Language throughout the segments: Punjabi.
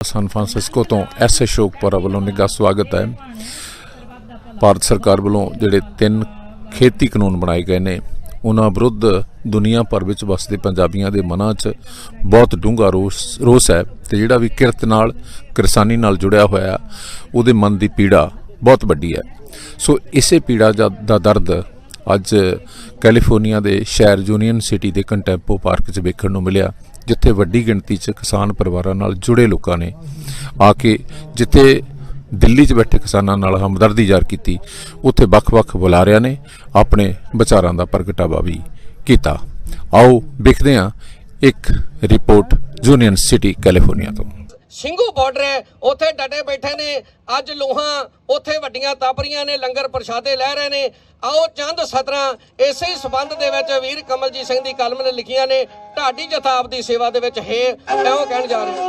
सान फ्रांसिस्को तो एस अशोकपुरा वालों निघा स्वागत है। भारत सरकार वालों जिहड़े 3 खेती कानून बनाए गए ने उन्हां विरुद्ध दुनिया भर विच वसदे पंजाबियों के मनां च बहुत डूंगा रोस है ते जिहड़ा भी किरत नाल किसानी नाल जुड़िया होया उहदे मन की पीड़ा बहुत वड्डी है। सो इसे पीड़ा दा दर्द अज कैलीफोर्निया के शहर यूनियन सिटी के कंटैंपो पार्क च वेखण नूं मिलिया, जिथे वड्डी गिणती च किसान परिवारां नाल जुड़े लोगों ने आके जिथे दिल्ली च बैठे किसानां नाल हमदर्दी ज़ाहिर की, उत्थे वख-वख बुलारियां ने अपने विचारां दा प्रगटावा भी कीता। आओ देखते हैं एक रिपोर्ट यूनियन सिटी कैलीफोर्निया तो। ਸਿੰਘੂ ਬਾਰਡਰ है ਉੱਥੇ ਡਟੇ ਬੈਠੇ ਨੇ। ਅੱਜ ਲੋਹਾਂ ਉੱਥੇ ਵੱਡੀਆਂ ਤਾਪਰੀਆਂ ਨੇ, ਲੰਗਰ ਪ੍ਰਸ਼ਾਦੇ ਲੈ ਰਹੇ ਨੇ। ਆਓ ਚੰਦ ਸਤਰਾਂ ਇਸੇ ਸੰਬੰਧ ਦੇ ਵਿੱਚ ਵੀਰ ਕਮਲਜੀਤ ਸਿੰਘ ਦੀ ਕਲਮ ਨੇ ਲਿਖੀਆਂ ਨੇ। ਢਾਡੀ ਜਥਾ ਆਪ ਦੀ ਸੇਵਾ ਦੇ ਵਿੱਚ ਹੈ ਐਉਂ ਕਹਿਣ ਜਾ ਰਹੇ ਹਾਂ।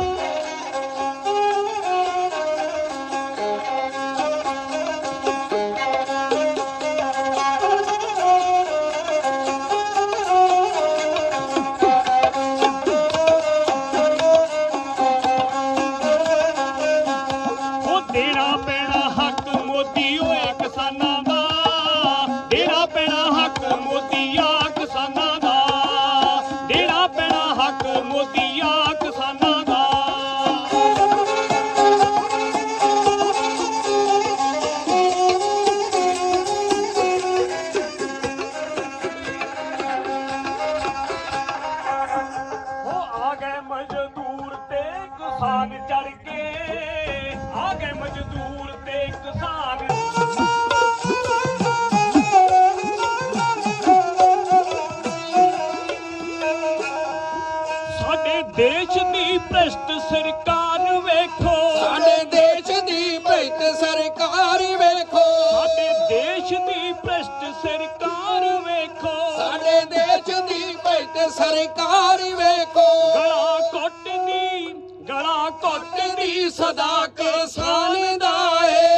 देश दी भ्रष्ट सरकार वेखो, साडे देश दी भ्रष्ट सरकार वेखो, साडे देश दी भ्रष्ट सरकार वेखो, साडे देश दी भ्रष्ट सरकार वेखो। गला घुट दी सदा किसान दा है।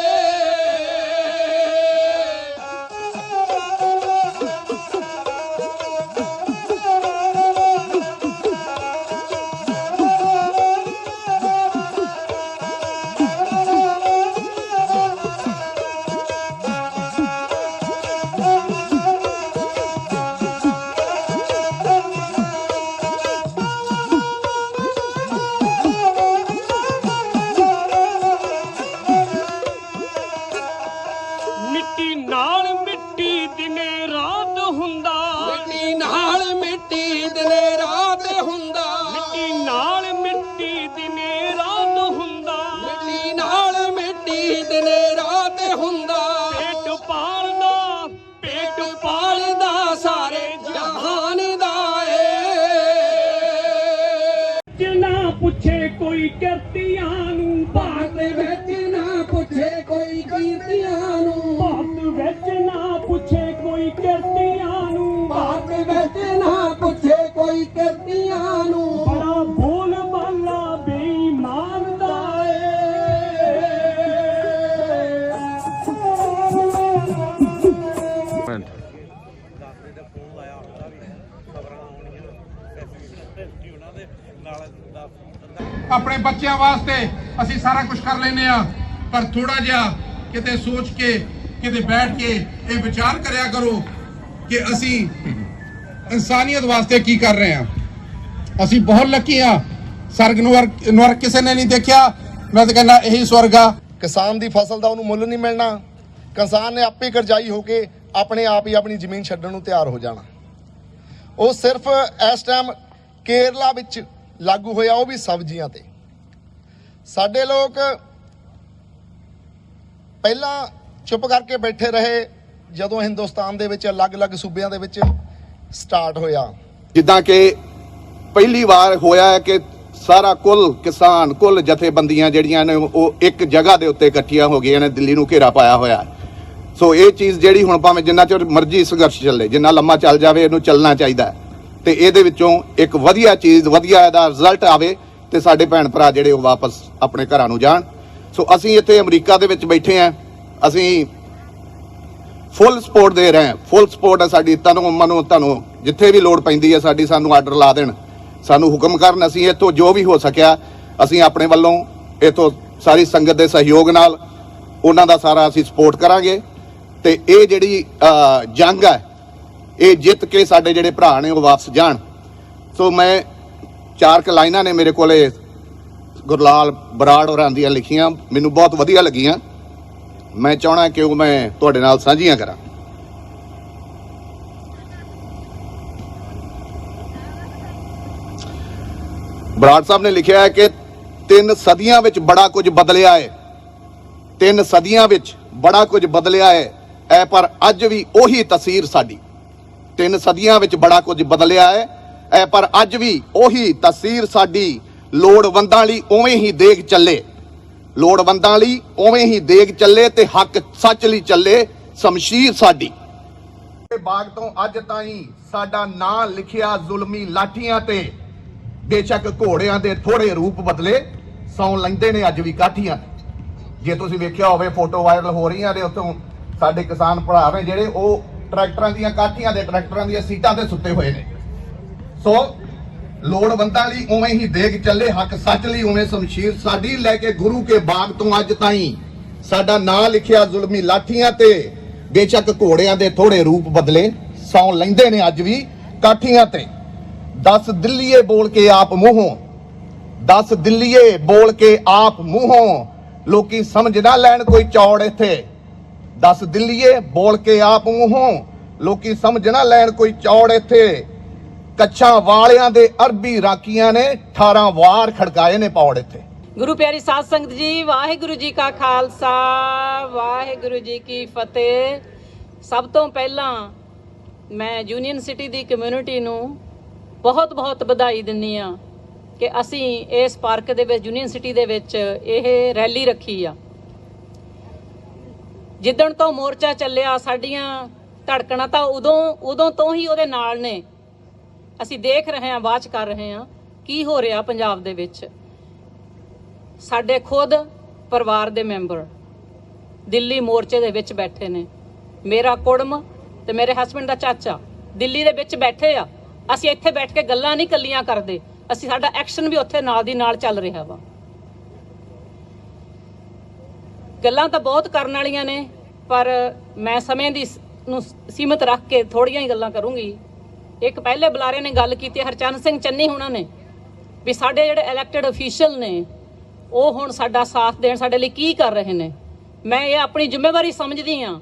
पुछे कोई किरतियां नूं, भारत विच ना पुछे कोई कीर्तियां नूं, भारत विच ना पुछे कोई किरतियां नूं, भारत विच ना पुछे कोई कीर्तियां नूं। बड़ा बोल बाला बेईमान दा अपने बच्चों वास्ते असी सारा कुछ कर लेने आ, पर थोड़ा जिहा किते सोच के किते बैठ के ये विचार करया करो कि असी इंसानियत वास्ते की कर रहे हैं। असी बहुत लकी हाँ, स्वर्ग नरक किसी ने नहीं देखा। मैं तो कहना यही स्वर्ग आ। किसान की फसल का उन्होंने मुੱਲ नहीं मिलना। किसान ने आपे करजाई होके अपने आप ही अपनी जमीन छड्डण नूं तैयार हो जाना। वो सिर्फ इस टाइम केरला विच लागू होया, वो भी सब्जियां ते। साडे लोग पहला चुप करके बैठे रहे जदों हिंदुस्तान दे विच अलग-अलग सूबियां दे विच स्टार्ट होया। जिद्दां कि पहली बार होया है कि सारा कुल किसान कुल जथेबंदियां जिहड़ियां ने वो एक जगह दे उत्ते इकट्ठियां हो गईयां ने, दिल्ली नूं घेरा पाया होया। सो ये चीज़ जिहड़ी हुण भावें जिन्ना चिर मर्जी संघर्ष चले, जिन्ना लम्मा चल जावे, इहनूं चलना चाहिदा ते इहदे विचों एक वधिया चीज़ वधिया इहदा रिजल्ट आवे ते साडे भैण भरा जिहड़े वो वापस अपने घरां नूं जाण। सो असीं इत्थे अमरीका दे विच बैठे हैं, असीं फुल सपोर्ट दे रहे हैं, फुल सपोर्ट है साडी। तुहानूं जिथे भी लोड़ पैंदी है साडी, सानूं आर्डर ला देण, सानूं हुक्म करन, असीं इत्थों जो भी हो सकिया असीं अपने वल्लों ਇਥੋਂ ਸਾਰੀ ਸੰਗਤ ਦੇ ਸਹਿਯੋਗ ਨਾਲ ਉਹਨਾਂ ਦਾ ਸਾਰਾ ਅਸੀਂ ਸਪੋਰਟ ਕਰਾਂਗੇ ਤੇ ਇਹ ਜਿਹੜੀ ਜੰਗ ਹੈ ਇਹ ਜਿੱਤ ਕੇ ਸਾਡੇ ਜਿਹੜੇ ਭਰਾ ਨੇ ਉਹ ਵਾਪਸ ਜਾਣ। ਸੋ ਮੈਂ 4 ਲਾਈਨਾਂ ਨੇ ਮੇਰੇ ਕੋਲੇ ਗੁਰਲਾਲ ਬਰਾੜ ਹੋਰਾਂ ਦੀਆਂ ਲਿਖੀਆਂ, ਮੈਨੂੰ ਬਹੁਤ ਵਧੀਆ ਲੱਗੀਆਂ। ਮੈਂ ਚਾਹਣਾ ਕਿ ਉਹ ਮੈਂ ਤੁਹਾਡੇ ਨਾਲ ਸਾਂਝੀਆਂ ਕਰਾਂ। ਬਰਾੜ ਸਾਹਿਬ ਨੇ ਲਿਖਿਆ ਹੈ ਕਿ 3 ਸਦੀਆਂ ਵਿੱਚ ਬੜਾ ਕੁਝ ਬਦਲਿਆ ਹੈ, 3 ਸਦੀਆਂ ਵਿੱਚ ਬੜਾ ਕੁਝ ਬਦਲਿਆ ਹੈ ਪਰ ਅੱਜ ਵੀ ਉਹੀ ਤਸਵੀਰ ਸਾਡੀ। 3 ਸਦੀਆਂ ਵਿੱਚ ਬੜਾ ਕੁਝ ਬਦਲਿਆ ਹੈ ਪਰ ਅੱਜ ਵੀ ਉਹੀ ਤਸਵੀਰ ਸਾਡੀ। ਲੋੜਵੰਦਾਂ ਲਈ ਉਵੇਂ ਹੀ ਦੇਗ ਚੱਲੇ, ਲੋੜਵੰਦਾਂ ਲਈ ਉਵੇਂ ਹੀ ਦੇਗ ਚੱਲੇ ਤੇ ਹੱਕ ਸੱਚ ਲਈ ਚੱਲੇ ਸ਼ਮਸ਼ੀਰ ਸਾਡੀ। ਬਾਗ ਤੋਂ ਅੱਜ ਤਾਈਂ ਸਾਡਾ ਨਾਂ ਲਿਖਿਆ ਜ਼ੁਲਮੀ ਲਾਠੀਆਂ ਤੇ, ਬੇਸ਼ੱਕ ਘੋੜਿਆਂ ਦੇ ਥੋੜੇ ਰੂਪ ਬਦਲੇ ਸੌਂ ਲੈਂਦੇ ਨੇ ਅੱਜ ਵੀ ਕਾਠੀਆਂ। ਜੇ ਤੁਸੀਂ ਵੇਖਿਆ ਹੋਵੇ ਫੋਟੋ ਵਾਇਰਲ ਹੋ ਰਹੀਆਂ ਨੇ ਉੱਥੋਂ ਸਾਡੇ ਕਿਸਾਨ ਭਰਾ ਨੇ ਜਿਹੜੇ ਉਹ ਟਰੈਕਟਰਾਂ ਦੀਆਂ ਕਾਠੀਆਂ ਦੇ ਟਰੈਕਟਰਾਂ ਦੀਆਂ ਸੀਟਾਂ ਤੇ ਸੁੱਤੇ ਹੋਏ ਨੇ। ਸੋ ਲੋੜਵੰਦਾਂ ਲਈ ਉਵੇਂ ਹੀ ਦੇਗ ਚੱਲੇ, ਹੱਕ ਸੱਚ ਲਈ ਉਵੇਂ ਸ਼ਮਸ਼ੀਰ ਸਾਡੀ। ਲੈ ਕੇ ਗੁਰੂ ਕੇ ਬਾਗ ਤੋਂ ਅੱਜ ਤਾਈਂ ਸਾਡਾ ਨਾਂ ਲਿਖਿਆ ਜ਼ੁਲਮੀ ਲਾਠੀਆਂ ਤੇ, ਬੇਸ਼ੱਕ ਘੋੜਿਆਂ ਦੇ ਥੋੜੇ ਰੂਪ ਬਦਲੇ ਸੌਂ ਲੈਂਦੇ ਨੇ ਅੱਜ ਵੀ ਕਾਠੀਆਂ ਤੇ। 10 ਦਿੱਲੀਏ ਬੋਲ ਕੇ ਆਪ ਮੂੰਹੋਂ, 10 ਦਿੱਲੀਏ ਬੋਲ ਕੇ ਆਪ ਮੂੰਹੋਂ, ਲੋਕੀ ਸਮਝ ਨਾ ਲੈਣ ਕੋਈ ਚੌੜ ਇੱਥੇ। 10 ਦਿੱਲੀਏ ਬੋਲ ਕੇ ਆਪ ਮੂੰਹੋਂ, ਲੋਕੀ ਸਮਝ ਨਾ ਲੈਣ ਕੋਈ ਚੌੜ ਇੱਥੇ। ਕੱਛਾਂ ਵਾਲਿਆਂ ਦੇ ਅਰਬੀ ਰਾਕੀਆਂ ਨੇ 18 ਵਾਰ ਖੜਕਾਏ ਨੇ ਪੌੜ ਇੱਥੇ। ਗੁਰੂ ਪਿਆਰੀ ਸਾਧ ਸੰਗਤ ਜੀ, ਵਾਹਿਗੁਰੂ ਜੀ ਕਾ ਖਾਲਸਾ, ਵਾਹਿਗੁਰੂ ਜੀ ਕੀ ਫਤਿਹ। ਸਭ ਤੋਂ ਪਹਿਲਾਂ ਮੈਂ ਯੂਨੀਅਨ ਸਿਟੀ ਦੀ ਕਮਿਊਨਿਟੀ ਨੂੰ ਬਹੁਤ ਵਧਾਈ ਦਿੰਦੀ ਆ ਕਿ ਅਸੀਂ ਇਸ ਪਾਰਕ ਦੇ ਵਿੱਚ ਯੂਨੀਅਨ ਸਿਟੀ ਦੇ ਵਿੱਚ ਇਹ ਰੈਲੀ ਰੱਖੀ ਆ। ਜਿੱਦਣ ਤੋਂ ਮੋਰਚਾ ਚੱਲਿਆ ਸਾਡੀਆਂ ਧੜਕਣਾਂ ਤਾਂ ਉਦੋਂ ਤੋਂ ਹੀ ਉਹਦੇ ਨਾਲ ਨੇ। ਅਸੀਂ ਦੇਖ ਰਹੇ ਹਾਂ, ਵਾਚ ਕਰ ਰਹੇ ਹਾਂ ਕੀ ਹੋ ਰਿਹਾ ਪੰਜਾਬ ਦੇ ਵਿੱਚ। ਸਾਡੇ ਖੁਦ ਪਰਿਵਾਰ ਦੇ ਮੈਂਬਰ ਦਿੱਲੀ ਮੋਰਚੇ ਦੇ ਵਿੱਚ ਬੈਠੇ ਨੇ। ਮੇਰਾ ਕੁੜਮ ਤੇ ਮੇਰੇ ਹਸਬੰਡ ਦਾ ਚਾਚਾ ਦਿੱਲੀ ਦੇ ਵਿੱਚ ਬੈਠੇ ਆ। ਅਸੀਂ ਇੱਥੇ ਬੈਠ ਕੇ ਗੱਲਾਂ ਨਹੀਂ ਕੱਲੀਆਂ ਕਰਦੇ, ਅਸੀਂ ਸਾਡਾ ਐਕਸ਼ਨ ਵੀ ਉੱਥੇ ਨਾਲ ਦੀ ਨਾਲ ਚੱਲ ਰਿਹਾ ਵਾ। ਗੱਲਾਂ ਤਾਂ ਬਹੁਤ ਕਰਨ ਵਾਲੀਆਂ ਨੇ ਪਰ ਮੈਂ ਸਮੇਂ ਦੀ ਨੂੰ ਸੀਮਤ ਰੱਖ ਕੇ ਥੋੜੀਆਂ ਹੀ ਗੱਲਾਂ ਕਰੂੰਗੀ। ਇੱਕ ਪਹਿਲੇ ਬੁਲਾਰੇ ਨੇ ਗੱਲ ਕੀਤੀ ਹਰਚੰਦ ਸਿੰਘ ਚੰਨੀ ਹੁਣਾਂ ਨੇ ਵੀ ਸਾਡੇ ਜਿਹੜੇ ਇਲੈਕਟਡ ਅਫੀਸ਼ੀਅਲ ਨੇ ਉਹ ਹੁਣ ਸਾਡਾ ਸਾਥ ਦੇਣ, ਸਾਡੇ ਲਈ ਕੀ ਕਰ ਰਹੇ ਨੇ। ਮੈਂ ਇਹ ਆਪਣੀ ਜ਼ਿੰਮੇਵਾਰੀ ਸਮਝਦੀ ਹਾਂ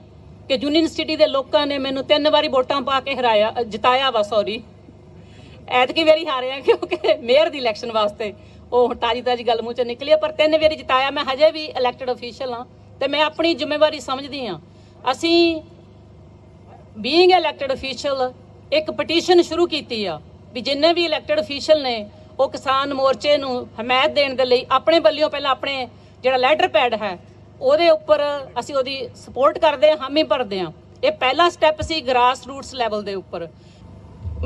ਕਿ ਯੂਨੀਅਨ ਸਿਟੀ ਦੇ ਲੋਕਾਂ ਨੇ ਮੈਨੂੰ 3 ਵਾਰੀ ਵੋਟਾਂ ਪਾ ਕੇ ਜਿਤਾਇਆ ਵਾ। ਐਤਕੀ ਵਾਰੀ ਹਾਰਿਆ ਕਿਉਂਕਿ ਮੇਅਰ ਦੀ ਇਲੈਕਸ਼ਨ ਵਾਸਤੇ ਉਹ ਤਾਜੀ ਗੱਲ ਮੂੰਹ ਚੋਂ ਨਿਕਲੀ, ਪਰ 3 ਵਾਰੀ ਜਿਤਾਇਆ। ਮੈਂ ਹਜੇ ਵੀ ਇਲੈਕਟਡ ਅਫੀਸ਼ੀਅਲ ਹਾਂ ਤੇ ਮੈਂ ਆਪਣੀ ਜ਼ਿੰਮੇਵਾਰੀ ਸਮਝਦੀ ਹਾਂ। ਅਸੀਂ ਬੀਇੰਗ ਇਲੈਕਟਡ ਅਫੀਸ਼ੀਅਲ ਇੱਕ ਪਟੀਸ਼ਨ ਸ਼ੁਰੂ ਕੀਤੀ ਆ ਵੀ ਜਿੰਨੇ ਵੀ ਇਲੈਕਟਡ ਅਫੀਸ਼ੀਅਲ ਨੇ ਉਹ ਕਿਸਾਨ ਮੋਰਚੇ ਨੂੰ ਹਮਾਇਤ ਦੇਣ ਦੇ ਲਈ ਆਪਣੇ ਵੱਲੋਂ ਪਹਿਲਾਂ ਆਪਣੇ ਜਿਹੜਾ ਲੈਟਰ ਪੈਡ ਹੈ ਉਹਦੇ ਉੱਪਰ ਅਸੀਂ ਉਹਦੀ ਸਪੋਰਟ ਕਰਦੇ ਹਾਂ, ਹਾਮੀ ਭਰਦੇ ਹਾਂ। ਇਹ ਪਹਿਲਾ ਸਟੈਪ ਸੀ ਗ੍ਰਾਸ ਰੂਟਸ ਲੈਵਲ ਦੇ ਉੱਪਰ।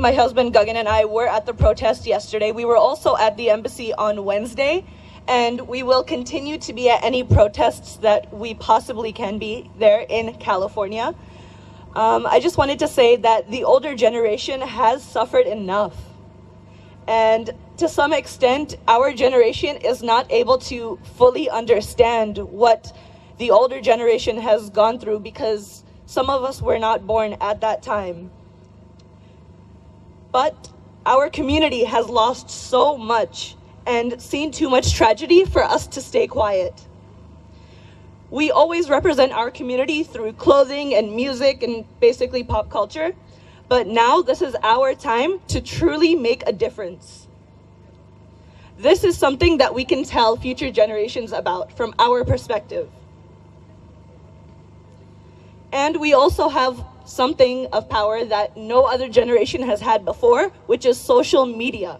My husband Gagan and I were at the protest yesterday. We were also at the embassy on Wednesday, and we will continue to be at any protests that we possibly can be there in California. I just wanted to say that the older generation has suffered enough. And to some extent, our generation is not able to fully understand what the older generation has gone through because some of us were not born at that time. But our community has lost so much and seen too much tragedy for us to stay quiet. We always represent our community through clothing and music and basically pop culture, but now this is our time to truly make a difference. This is something that we can tell future generations about from our perspective. And we also have something of power that no other generation has had before, which is social media.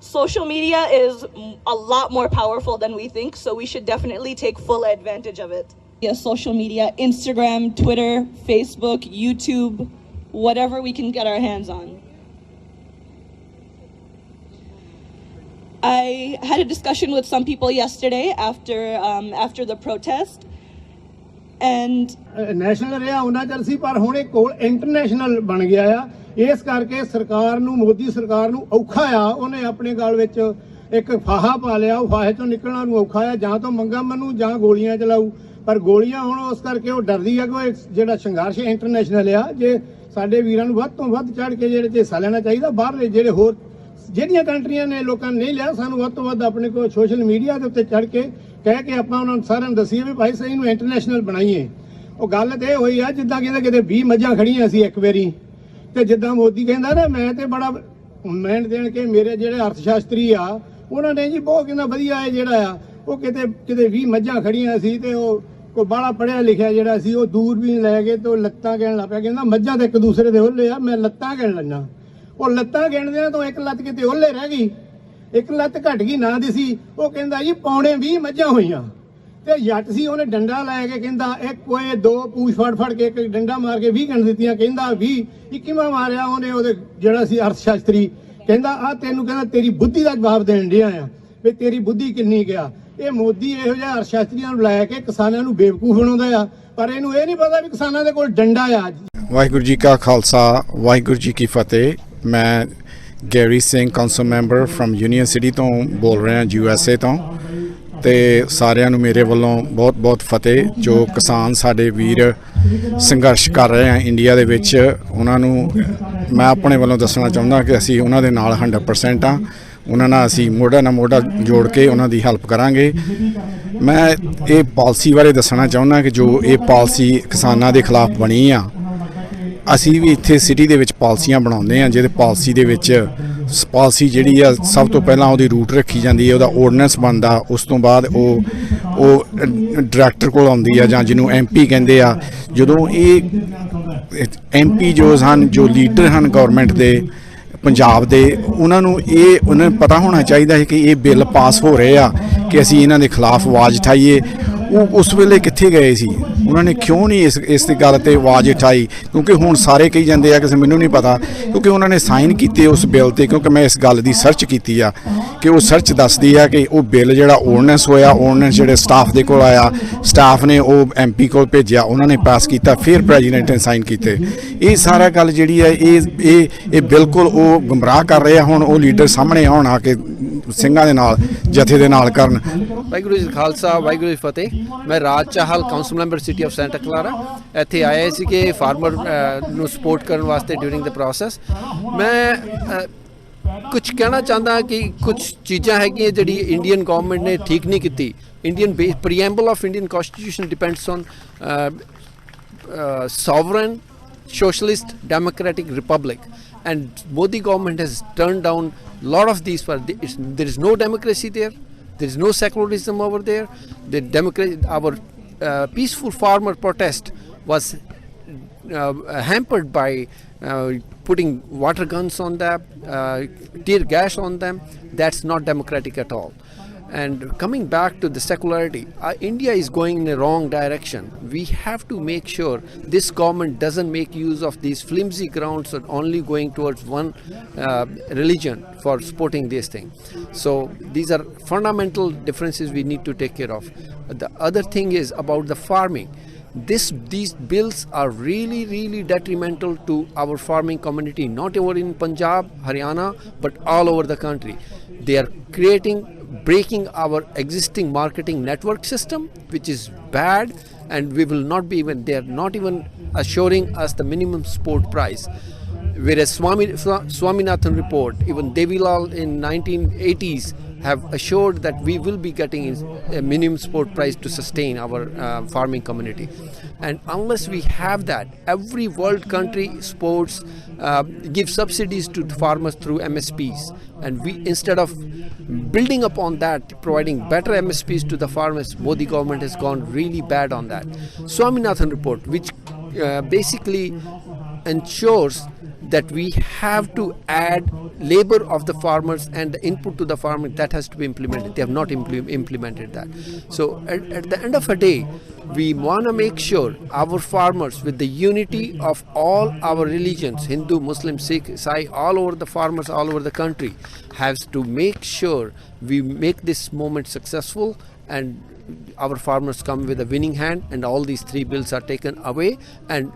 Social media is a lot more powerful than we think, so we should definitely take full advantage of it. Yeah, social media, Instagram, Twitter, Facebook, YouTube, whatever we can get our hands on. I had a discussion with some people yesterday after the protest. And national ਰਿਹਾ ਉਹਨਾਂ ਚਿਰ ਸੀ ਪਰ ਹੁਣ ਇਹ ਕੋਲ ਇੰਟਰਨੈਸ਼ਨਲ ਬਣ ਗਿਆ ਆ। ਇਸ ਕਰਕੇ ਸਰਕਾਰ ਨੂੰ, ਮੋਦੀ ਸਰਕਾਰ ਨੂੰ ਔਖਾ ਆ। ਉਹਨੇ ਆਪਣੇ ਗਲ ਵਿੱਚ ਇੱਕ ਫਾਹਾ ਪਾ ਲਿਆ, ਉਹ ਫਾਹੇ ਚੋਂ ਨਿਕਲਣਾ ਉਹਨੂੰ ਔਖਾ ਹੈ, ਜਾਂ ਤਾਂ ਮੰਗਾ ਮੰਨੂ ਜਾਂ ਗੋਲੀਆਂ ਚਲਾਊ। ਪਰ ਗੋਲੀਆਂ ਹੁਣ ਉਸ ਕਰਕੇ ਉਹ ਡਰਦੀ ਆ ਕਿ ਉਹ ਜਿਹੜਾ ਸੰਘਰਸ਼ ਇੰਟਰਨੈਸ਼ਨਲ ਆ, ਜੇ ਸਾਡੇ ਵੀਰਾਂ ਨੂੰ ਵੱਧ ਤੋਂ ਵੱਧ ਚੜ੍ਹ ਕੇ ਜਿਹੜੇ 'ਚ ਹਿੱਸਾ ਲੈਣਾ ਚਾਹੀਦਾ। ਬਾਹਰਲੇ ਜਿਹੜੇ ਹੋਰ ਜਿਹੜੀਆਂ ਕੰਟਰੀਆਂ ਨੇ ਲੋਕਾਂ ਨੇ ਨਹੀਂ ਲਿਆ, ਸਾਨੂੰ ਵੱਧ ਤੋਂ ਵੱਧ ਆਪਣੇ ਕੋਲ ਸੋਸ਼ਲ ਮੀਡੀਆ ਦੇ ਉੱਤੇ ਚੜ੍ਹ ਕੇ ਕਹਿ ਕੇ ਆਪਾਂ ਉਹਨਾਂ ਨੂੰ ਸਾਰਿਆਂ ਨੂੰ ਦੱਸੀਏ ਵੀ ਭਾਈ ਸਹੀ ਨੂੰ ਇੰਟਰਨੈਸ਼ਨਲ ਬਣਾਈਏ। ਉਹ ਗੱਲ ਤੇ ਇਹ ਹੋਈ ਆ ਜਿੱਦਾਂ ਕਿਤੇ 20 ਮੱਝਾਂ ਖੜੀਆਂ ਸੀ ਇੱਕ ਵਾਰੀ, ਤੇ ਜਿੱਦਾਂ ਮੋਦੀ ਕਹਿੰਦਾ ਨਾ ਮੈਂ ਤੇ ਬੜਾ ਮਿਹਨਤ ਦੇਣ ਕੇ ਮੇਰੇ ਜਿਹੜੇ ਅਰਥ ਸ਼ਾਸਤਰੀ ਆ ਉਹਨਾਂ ਨੇ ਜੀ ਬਹੁਤ ਕਹਿੰਦਾ ਵਧੀਆ ਹੈ ਜਿਹੜਾ ਆ, ਉਹ ਕਿਤੇ 20 ਮੱਝਾਂ ਖੜੀਆਂ ਸੀ ਤੇ ਉਹ ਕੋਈ ਬਾਹਲਾ ਪੜ੍ਹਿਆ ਲਿਖਿਆ ਜਿਹੜਾ ਸੀ ਉਹ ਦੂਰਬੀਨ ਲੈ ਕੇ ਤੇ ਉਹ ਲੱਤਾਂ ਗਿਣ ਲੱਗ ਪਿਆ, ਕਹਿੰਦਾ ਮੱਝਾਂ ਤੇ ਇੱਕ ਦੂਸਰੇ ਦੇ ਓਹਲੇ ਆ, ਮੈਂ ਲੱਤਾਂ ਗਿਣ ਲੈਣਾ। ਉਹ ਲੱਤਾਂ ਗਿਣਦਿਆਂ ਤੋਂ ਇੱਕ ਲੱਤ ਕਿਤੇ ਓਹਲੇ ਰਹਿ ਗਈ, ਇੱਕ ਲੱਤ ਘਟ ਗਈ ਨਾ ਦਿਸੀ। ਉਹ ਕਹਿੰਦਾ ਜੀ ਪੌਣੇ 20 ਮੱਝਾਂ ਹੋਈਆਂ, ਤੇ ਜੱਟ ਸੀ ਉਹਨੇ ਡੰਡਾ ਲੈ ਕੇ ਕਹਿੰਦਾ ਇੱਕ ਕੋਈ ਦੋ ਪੂਛ ਫੜ ਕੇ ਇੱਕ ਡੰਡਾ ਮਾਰ ਕੇ 20 ਗਿਣ ਦਿੱਤੀਆਂ। ਕਹਿੰਦਾ 20 21ਵਾਂ ਮਾਰਿਆ ਉਹਨੇ, ਉਹਦੇ ਜਿਹੜਾ ਸੀ ਅਰਥ ਸ਼ਾਸਤਰੀ ਕਹਿੰਦਾ ਆ ਤੈਨੂੰ ਕਹਿੰਦਾ ਤੇਰੀ ਬੁੱਧੀ ਦਾ ਜਵਾਬ ਦੇਣ ਡਿਆ ਆ ਵੀ ਤੇਰੀ ਬੁੱਧੀ ਕਿੰਨੀ ਗਿਆ। ਇਹ ਮੋਦੀ ਇਹੋ ਜਿਹਾ ਅਰਥ ਸ਼ਾਸਤਰੀਆਂ ਨੂੰ ਲੈ ਕੇ ਕਿਸਾਨਾਂ ਨੂੰ ਬੇਵਕੂਫ ਬਣਾਉਂਦਾ ਆ, ਪਰ ਇਹਨੂੰ ਇਹ ਨਹੀਂ ਪਤਾ ਵੀ ਕਿਸਾਨਾਂ ਦੇ ਕੋਲ ਡੰਡਾ ਆ। ਵਾਹਿਗੁਰੂ ਜੀ ਕਾ ਖਾਲਸਾ, ਵਾਹਿਗੁਰੂ ਜੀ ਕੀ ਫਤਿਹ। ਮੈਂ Gary Singh council member from Union City ਤੋਂ ਬੋਲ ਰਿਹਾ, USA ਤੋਂ। ਤੇ ਸਾਰਿਆਂ ਨੂੰ ਮੇਰੇ ਵੱਲੋਂ ਬਹੁਤ ਬਹੁਤ ਫਤਿਹ। ਜੋ ਕਿਸਾਨ ਸਾਡੇ ਵੀਰ ਸੰਘਰਸ਼ ਕਰ ਰਹੇ ਆ ਇੰਡੀਆ ਦੇ ਵਿੱਚ, ਉਹਨਾਂ ਨੂੰ ਮੈਂ ਆਪਣੇ ਵੱਲੋਂ ਦੱਸਣਾ ਚਾਹੁੰਦਾ ਕਿ ਅਸੀਂ ਉਹਨਾਂ ਦੇ ਨਾਲ 100% ਆ। ਉਹਨਾਂ ਨਾਲ ਅਸੀਂ ਮੋਢਾ ਨਾਲ ਮੋਢਾ ਜੋੜ ਕੇ ਉਹਨਾਂ ਦੀ ਹੈਲਪ ਕਰਾਂਗੇ। ਮੈਂ ਇਹ ਪਾਲਿਸੀ ਬਾਰੇ ਦੱਸਣਾ ਚਾਹੁੰਦਾ ਕਿ ਜੋ ਇਹ ਪਾਲਿਸੀ ਕਿਸਾਨਾਂ ਦੇ ਖਿਲਾਫ ਬਣੀ ਆ, ਅਸੀਂ ਵੀ ਇੱਥੇ ਸਿਟੀ ਦੇ ਵਿੱਚ ਪਾਲਿਸੀਆਂ ਬਣਾਉਂਦੇ ਆ, ਜਿਹਦੇ ਪਾਲਿਸੀ ਦੇ ਵਿੱਚ ਪਾਲਿਸੀ ਜਿਹੜੀ ਆ ਸਭ ਤੋਂ ਪਹਿਲਾਂ ਉਹਦੀ ਰੂਟ ਰੱਖੀ ਜਾਂਦੀ ਹੈ, ਉਹਦਾ ਆਰਡੀਨੈਂਸ ਬਣਦਾ। ਉਸ ਤੋਂ ਬਾਅਦ ਉਹ ਡਾਇਰੈਕਟਰ ਕੋਲ ਆਉਂਦੀ ਆ ਜਾਂ ਜਿਹਨੂੰ MP ਕਹਿੰਦੇ ਆ। ਜਦੋਂ ਇਹ MP ਜੋ ਹਨ, ਜੋ ਲੀਡਰ ਹਨ ਗਵਰਨਮੈਂਟ ਦੇ ਪੰਜਾਬ ਦੇ, ਉਹਨਾਂ ਨੂੰ ਪਤਾ ਹੋਣਾ ਚਾਹੀਦਾ ਹੈ ਕਿ ਇਹ ਬਿੱਲ ਪਾਸ ਹੋ ਰਹੇ ਆ ਕਿ ਅਸੀਂ ਇਹਨਾਂ ਦੇ ਖਿਲਾਫ ਆਵਾਜ਼ ਉਠਾਈਏ। ਉਹ ਉਸ ਵੇਲੇ ਕਿੱਥੇ ਗਏ ਸੀ? ਉਹਨਾਂ ਨੇ ਕਿਉਂ ਨਹੀਂ ਇਸ ਗੱਲ ਤੇ ਆਵਾਜ਼ ਉਠਾਈ? ਕਿਉਂਕਿ ਹੁਣ ਸਾਰੇ ਕਹੀ ਜਾਂਦੇ ਆ ਕਿ ਮੈਨੂੰ ਨਹੀਂ ਪਤਾ, ਕਿਉਂਕਿ ਉਹਨਾਂ ਨੇ ਸਾਈਨ ਕੀਤੇ ਉਸ ਬਿੱਲ ਤੇ। ਕਿਉਂਕਿ ਮੈਂ ਇਸ ਗੱਲ ਦੀ ਸਰਚ ਕੀਤੀ ਆ ਕਿ ਉਹ ਸਰਚ ਦੱਸਦੀ ਆ ਕਿ ਉਹ ਬਿੱਲ ਜਿਹੜਾ ਆਰਡੀਨੈਂਸ ਹੋਇਆ, ਆਰਡੀਨੈਂਸ ਜਿਹੜੇ ਸਟਾਫ ਦੇ ਕੋਲ ਆਇਆ, ਸਟਾਫ ਨੇ ਉਹ MP ਕੋਲ ਭੇਜਿਆ, ਉਹਨਾਂ ਨੇ ਪਾਸ ਕੀਤਾ, ਫਿਰ ਪ੍ਰੈਜ਼ੀਡੈਂਟ ਨੇ ਸਾਈਨ ਕੀਤੇ। ਇਹ ਸਾਰਾ ਗੱਲ ਜਿਹੜੀ ਹੈ ਇਹ ਬਿਲਕੁਲ ਉਹ ਗੁੰਮਰਾਹ ਕਰ ਰਹੇ ਆ। ਹੁਣ ਉਹ ਲੀਡਰ ਸਾਹਮਣੇ ਆਉਣ ਆ ਕੇ ਸਿੰਘਾਂ ਦੇ ਨਾਲ ਜਥੇ ਦੇ ਨਾਲ ਕਰਨ। ਵਾਹਿਗੁਰੂ ਜੀ ਖਾਲਸਾ, ਵਾਹਿਗੁਰੂ ਜੀ ਫਤਿਹ। ਮੈਂ Raj Chahal council member city of Santa Clara ਇੱਥੇ ਆਇਆ ਸੀ ਕਿ ਫਾਰਮਰ ਨੂੰ ਸਪੋਰਟ ਕਰਨ ਵਾਸਤੇ ਡਿਊਰਿੰਗ ਦ ਪ੍ਰੋਸੈਸ। ਮੈਂ ਕੁਝ ਕਹਿਣਾ ਚਾਹੁੰਦਾ ਕਿ ਕੁਝ ਚੀਜ਼ਾਂ ਹੈਗੀਆਂ ਜਿਹੜੀ ਇੰਡੀਅਨ ਗਵਰਨਮੈਂਟ ਨੇ ਠੀਕ ਨਹੀਂ ਕੀਤੀ। Indian preamble of Indian constitution depends on sovereign socialist democratic republic, and Modi government has turned down a lot of these. There is no democracy there, there is no secularism over there. Our peaceful farmer protest was hampered by putting water guns on them, tear gas on them. That's not democratic at all. And coming back to the secularity, India is going in a wrong direction. We have to make sure this government doesn't make use of these flimsy grounds of only going towards one religion for supporting this thing. So these are fundamental differences we need to take care of. The other thing is about the farming. These bills are really detrimental to our farming community, not only in Punjab, Haryana, but all over the country. They are breaking our existing marketing network system, which is bad, and they are not even assuring us the minimum support price. Whereas Swaminathan report, even Devilal in 1980s have assured that we will be getting a minimum support price to sustain our farming community. And unless we have that, every world country give subsidies to the farmers through MSPs, and we, instead of building upon that, providing better MSPs to the farmers, Modi government has gone really bad on that. Swaminathan report, which basically ensures that we have to add labor of the farmers and the input to the farmer, that has to be implemented. They have not implemented that. So at the end of the day, we want to make sure our farmers, with the unity of all our religions, Hindu, Muslim, Sikh, Sai, all over the farmers all over the country, has to make sure we make this moment successful and our farmers come with a winning hand, and all these three bills are taken away, and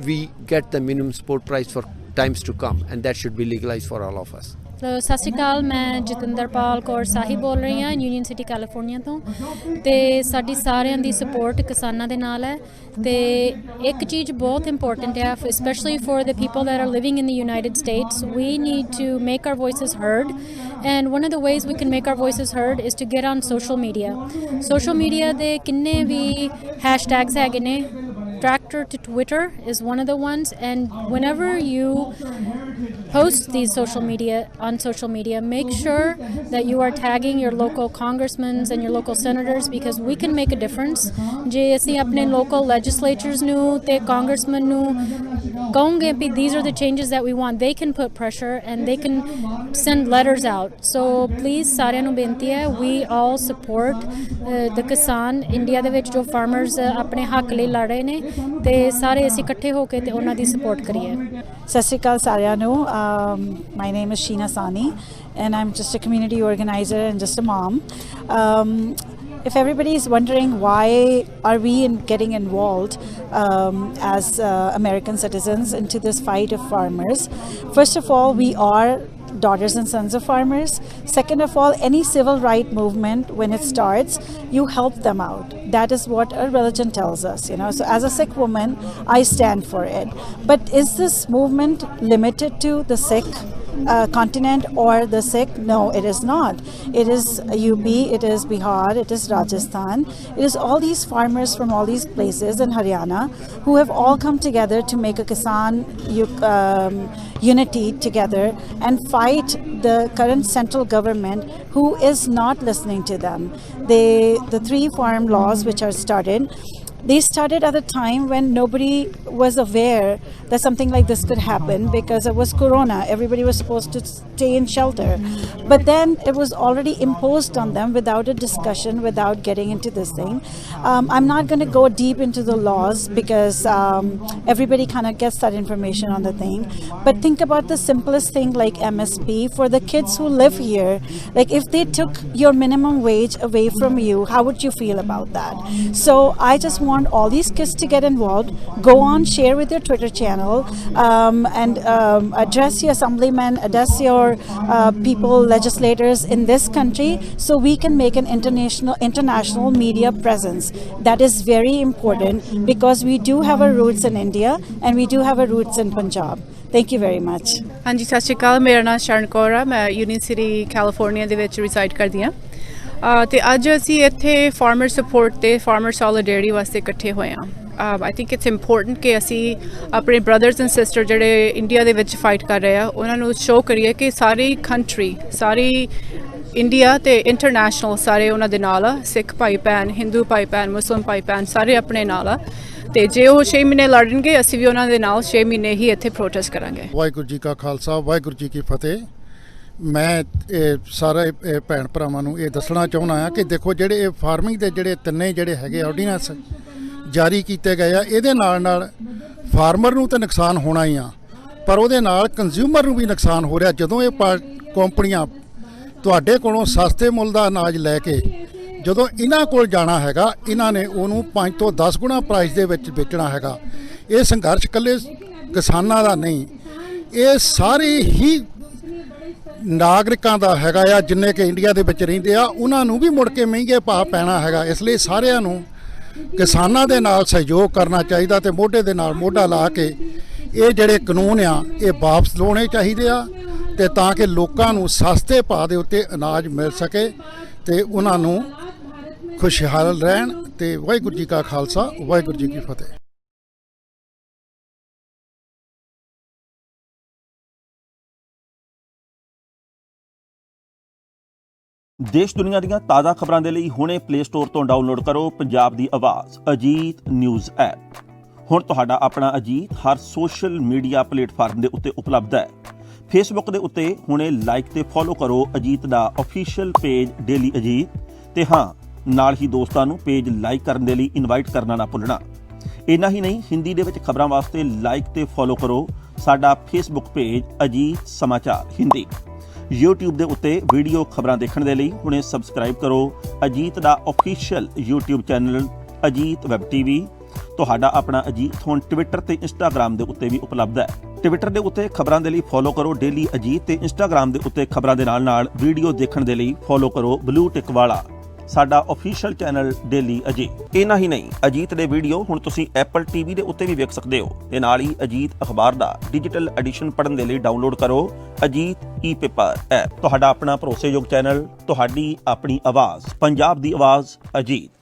we get the minimum support price for times to come, and that should be legalized for all of us. ਸਤਿ ਸ਼੍ਰੀ ਅਕਾਲ, ਮੈਂ ਜਤਿੰਦਰਪਾਲ ਕੌਰ ਸਾਹੀ ਬੋਲ ਰਹੀ ਹਾਂ ਯੂਨੀਅਨ ਸਿਟੀ ਕੈਲੀਫੋਰਨੀਆ ਤੋਂ। ਤੇ ਸਾਡੀ ਸਾਰਿਆਂ ਦੀ ਸਪੋਰਟ ਕਿਸਾਨਾਂ ਦੇ ਨਾਲ ਹੈ। ਤੇ ਇੱਕ ਚੀਜ਼ ਬਹੁਤ ਇੰਪੋਰਟੈਂਟ ਹੈ, specially for the people that are living in the United States, we need to make our voices heard, and one of the ways we can make our voices heard is to get on social media. Social media ਦੇ ਕਿੰਨੇ ਵੀ ਹੈਸ਼ਟੈਗਸ ਹੈਗੇ ਨੇ, Tractor to Twitter is one of the ones, and whenever you post these social media, make sure that you are tagging your local congressmen and your local senators, because we can make a difference. ਜੇ ਅਸੀਂ ਆਪਣੇ local legislatures ਨੂੰ ਤੇ congressmen ਨੂੰ ਕਹੋਗੇ ਵੀ these are the changes that we want, they can put pressure and they can send letters out. So please ਸਾਰਿਆਂ ਨੂੰ ਬੇਨਤੀ ਹੈ, we all support the ਕਿਸਾਨ ਇੰਡੀਆ ਦੇ ਵਿੱਚ ਜੋ farmers ਆਪਣੇ ਹੱਕ ਲਈ ਲੜ ਰਹੇ ਨੇ, ਤੇ ਸਾਰੇ ਅਸੀਂ ਇਕੱਠੇ ਹੋ ਕੇ ਤੇ ਉਹਨਾਂ ਦੀ ਸਪੋਰਟ ਕਰੀਏ। ਸਤਿ ਸ਼੍ਰੀ ਅਕਾਲ ਸਾਰਿਆਂ ਨੂੰ। My name is Sheena Sani and I'm just a community organizer and just a mom. If everybody is wondering why are we getting involved as American citizens into this fight of farmers, first of all, we are daughters and sons of farmers. Second of all, any civil right movement, when it starts, you help them out. That is what our religion tells us, you know. So as a Sikh woman, I stand for it. But is this movement limited to the Sikh continent or the Sikh? No, it is not. It is UP, it is Bihar, it is Rajasthan. It is all these farmers from all these places in Haryana who have all come together to make a Kisan unity together and fight the current central government who is not listening to them. The 3 farm laws which are started, they started at a time when nobody was aware that something like this could happen, because it was Corona. Everybody was supposed to stay in shelter. But then it was already imposed on them without a discussion, without getting into this thing. I'm not going to go deep into the laws because everybody kind of gets that information on the thing. But think about the simplest thing like MSP for the kids who live here. Like if they took your minimum wage away from you, how would you feel about that? So I just want all these kids to get involved. Go on, share with your Twitter channel, and address your assemblymen, address your people, legislators in this country, so we can make an international media presence. That is very important, because we do have our roots in India and we do have our roots in Punjab. Thank you very much. ਹਾਂਜੀ, ਸਤਿ ਸ਼੍ਰੀ ਅਕਾਲ, ਮੇਰਾ ਨਾਮ ਸ਼ਰਨ ਕੌਰ ਆ, ਮੈਂ ਯੂਨੀਅਨ ਸਿਟੀ ਕੈਲੀਫੋਰਨੀਆ ਦੇ ਵਿੱਚ ਰਿਸਾਈਡ ਕਰਦੀ ਹਾਂ। ਤੇ ਅੱਜ ਅਸੀਂ ਇੱਥੇ ਫਾਰਮਰ ਸਪੋਰਟ ਤੇ ਫਾਰਮਰ ਸੋਲੀਡੈਰਿਟੀ ਵਾਸਤੇ ਇਕੱਠੇ ਹੋਏ ਹਾਂ। ਆਈ ਥਿੰਕ ਇਟਸ ਇੰਪੋਰਟੈਂਟ ਕਿ ਅਸੀਂ ਆਪਣੇ ਬ੍ਰਦਰਸ ਐਂਡ ਸਿਸਟਰ ਜਿਹੜੇ ਇੰਡੀਆ ਦੇ ਵਿੱਚ ਫਾਈਟ ਕਰ ਰਹੇ ਆ, ਉਹਨਾਂ ਨੂੰ ਸ਼ੋਅ ਕਰੀਏ ਕਿ ਸਾਰੀ ਕੰਟਰੀ, ਸਾਰੀ ਇੰਡੀਆ ਤੇ ਇੰਟਰਨੈਸ਼ਨਲ ਸਾਰੇ ਉਹਨਾਂ ਦੇ ਨਾਲ ਆ। ਸਿੱਖ ਭਾਈ ਭੈਣ, ਹਿੰਦੂ ਭਾਈ ਭੈਣ, ਮੁਸਲਿਮ ਭਾਈ ਭੈਣ ਸਾਰੇ ਆਪਣੇ ਨਾਲ ਆ। ਤੇ ਜੇ ਉਹ 6 ਮਹੀਨੇ ਲੜਨਗੇ, ਅਸੀਂ ਵੀ ਉਹਨਾਂ ਦੇ ਨਾਲ 6 ਮਹੀਨੇ ਹੀ ਇੱਥੇ ਪ੍ਰੋਟੈਸਟ ਕਰਾਂਗੇ। ਵਾਹਿਗੁਰੂ ਜੀ ਕਾ ਖਾਲਸਾ, ਵਾਹਿਗੁਰੂ ਜੀ ਕੀ ਫਤਿਹ। ਮੈਂ ਸਾਰੇ ਭੈਣ ਭਰਾਵਾਂ ਨੂੰ ਇਹ ਦੱਸਣਾ ਚਾਹੁੰਦਾ ਹਾਂ ਕਿ ਦੇਖੋ, ਜਿਹੜੇ ਇਹ ਫਾਰਮਿੰਗ ਦੇ ਜਿਹੜੇ ਤਿੰਨੇ ਜਿਹੜੇ ਹੈਗੇ ਆਰਡੀਨੈਂਸ ਜਾਰੀ ਕੀਤੇ ਗਏ ਆ, ਇਹਦੇ ਨਾਲ ਫਾਰਮਰ ਨੂੰ ਤਾਂ ਨੁਕਸਾਨ ਹੋਣਾ ਹੀ ਆ, ਪਰ ਉਹਦੇ ਨਾਲ ਕੰਜ਼ਿਊਮਰ ਨੂੰ ਵੀ ਨੁਕਸਾਨ ਹੋ ਰਿਹਾ। ਜਦੋਂ ਇਹ ਕੰਪਨੀਆਂ ਤੁਹਾਡੇ ਕੋਲੋਂ ਸਸਤੇ ਮੁੱਲ ਦਾ ਅਨਾਜ ਲੈ ਕੇ ਜਦੋਂ ਇਹਨਾਂ ਕੋਲ ਜਾਣਾ ਹੈਗਾ, ਇਹਨਾਂ ਨੇ ਉਹਨੂੰ 5 ਤੋਂ 10 ਗੁਣਾ ਪ੍ਰਾਈਸ ਦੇ ਵਿੱਚ ਵੇਚਣਾ ਹੈਗਾ। ਇਹ ਸੰਘਰਸ਼ ਇਕੱਲੇ ਕਿਸਾਨਾਂ ਦਾ ਨਹੀਂ, ਇਹ ਸਾਰੇ ਹੀ ਨਾਗਰਿਕਾਂ ਦਾ ਹੈਗਾ ਆ, ਜਿੰਨੇ ਕਿ ਇੰਡੀਆ ਦੇ ਵਿੱਚ ਰਹਿੰਦੇ ਆ, ਉਹਨਾਂ ਨੂੰ ਵੀ ਮੁੜ ਕੇ ਮਹਿੰਗੇ ਭਾਅ ਪੈਣਾ ਹੈਗਾ। ਇਸ ਲਈ ਸਾਰਿਆਂ ਨੂੰ ਕਿਸਾਨਾਂ ਦੇ ਨਾਲ ਸਹਿਯੋਗ ਕਰਨਾ ਚਾਹੀਦਾ ਤੇ ਮੋਢੇ ਦੇ ਨਾਲ ਮੋਢਾ ਲਾ ਕੇ ਇਹ ਜਿਹੜੇ ਕਾਨੂੰਨ ਆ ਇਹ ਵਾਪਸ ਲਾਉਣੇ ਚਾਹੀਦੇ ਆ, ਤੇ ਤਾਂ ਕਿ ਲੋਕਾਂ ਨੂੰ ਸਸਤੇ ਭਾਅ ਦੇ ਉੱਤੇ ਅਨਾਜ ਮਿਲ ਸਕੇ ਤੇ ਉਹਨਾਂ ਨੂੰ ਖੁਸ਼ਹਾਲ ਰਹਿਣ। ਤੇ ਵਾਹਿਗੁਰੂ ਜੀ ਕਾ ਖਾਲਸਾ, ਵਾਹਿਗੁਰੂ ਜੀ ਕੀ ਫਤਿਹ। ਦੇਸ਼ ਦੁਨੀਆ ਦੀਆਂ ਤਾਜ਼ਾ ਖਬਰਾਂ ਦੇ ਲਈ ਹੁਣੇ ਪਲੇ ਸਟੋਰ ਤੋਂ ਡਾਊਨਲੋਡ ਕਰੋ ਪੰਜਾਬ ਦੀ ਆਵਾਜ਼ ਅਜੀਤ ਨਿਊਜ਼ ਐਪ। ਹੁਣ ਤੁਹਾਡਾ ਆਪਣਾ ਅਜੀਤ ਹਰ ਸੋਸ਼ਲ ਮੀਡੀਆ ਪਲੇਟਫਾਰਮ ਦੇ ਉੱਤੇ ਉਪਲਬਧ ਹੈ। ਫੇਸਬੁੱਕ ਦੇ ਉੱਤੇ ਹੁਣੇ ਲਾਈਕ ਤੇ ਫੋਲੋ ਕਰੋ ਅਜੀਤ ਦਾ ਅਫੀਸ਼ੀਅਲ ਪੇਜ ਡੇਲੀ ਅਜੀਤ, ਤੇ ਹਾਂ ਨਾਲ ਹੀ ਦੋਸਤਾਂ ਨੂੰ ਪੇਜ ਲਾਈਕ ਕਰਨ ਦੇ ਲਈ ਇਨਵਾਈਟ ਕਰਨਾ ਨਾ ਭੁੱਲਣਾ। ਇੰਨਾ ਹੀ ਨਹੀਂ, ਹਿੰਦੀ ਦੇ ਵਿੱਚ ਖਬਰਾਂ ਵਾਸਤੇ ਲਾਈਕ ਤੇ ਫੋਲੋ ਕਰੋ ਸਾਡਾ ਫੇਸਬੁੱਕ ਪੇਜ ਅਜੀਤ ਸਮਾਚਾਰ ਹਿੰਦੀ। YouTube ਦੇ ਉੱਤੇ ਵੀਡੀਓ ਖਬਰਾਂ ਦੇਖਣ ਦੇ ਲਈ ਹੁਣੇ ਸਬਸਕ੍ਰਾਈਬ ਕਰੋ ਅਜੀਤ ਦਾ official YouTube channel Ajit web TV। ਤੁਹਾਡਾ ਆਪਣਾ ਅਜੀਤ ਹੁਣ ਟਵਿੱਟਰ ਤੇ ਇੰਸਟਾਗ੍ਰਾਮ ਦੇ ਉੱਤੇ ਵੀ ਉਪਲਬਧ ਹੈ। ਟਵਿੱਟਰ ਦੇ ਉੱਤੇ ਖਬਰਾਂ ਦੇ ਲਈ ਫੋਲੋ ਕਰੋ ਡੇਲੀ ਅਜੀਤ ਤੇ ਇੰਸਟਾਗ੍ਰਾਮ ਦੇ ਉੱਤੇ ਖਬਰਾਂ ਦੇ ਨਾਲ ਵੀਡੀਓ ਦੇਖਣ ਦੇ ਲਈ ਫੋਲੋ ਕਰੋ ਬਲੂ ਟਿਕ ਵਾਲਾ ਸਾਡਾ ਅਫੀਸ਼ੀਅਲ ਚੈਨਲ ਡੇਲੀ ਅਜੀਤ। ਇੰਨਾ ਹੀ ਨਹੀਂ, ਅਜੀਤ ਦੇ ਵੀਡੀਓ ਹੁਣ ਤੁਸੀਂ ਐਪਲ ਟੀਵੀ ਦੇ ਉੱਤੇ ਵੀ ਵੇਖ ਸਕਦੇ ਹੋ ਤੇ ਨਾਲ ਹੀ ਅਜੀਤ ਅਖਬਾਰ ਦਾ ਡਿਜੀਟਲ ਐਡੀਸ਼ਨ ਪੜ੍ਹਨ ਦੇ ਲਈ ਡਾਊਨਲੋਡ ਕਰੋ ਅਜੀਤ ਈ-ਪੇਪਰ ਐਪ। ਤੁਹਾਡਾ ਆਪਣਾ ਭਰੋਸੇਯੋਗ ਚੈਨਲ, ਤੁਹਾਡੀ ਆਪਣੀ ਆਵਾਜ਼, ਪੰਜਾਬ ਦੀ ਆਵਾਜ਼ ਅਜੀਤ।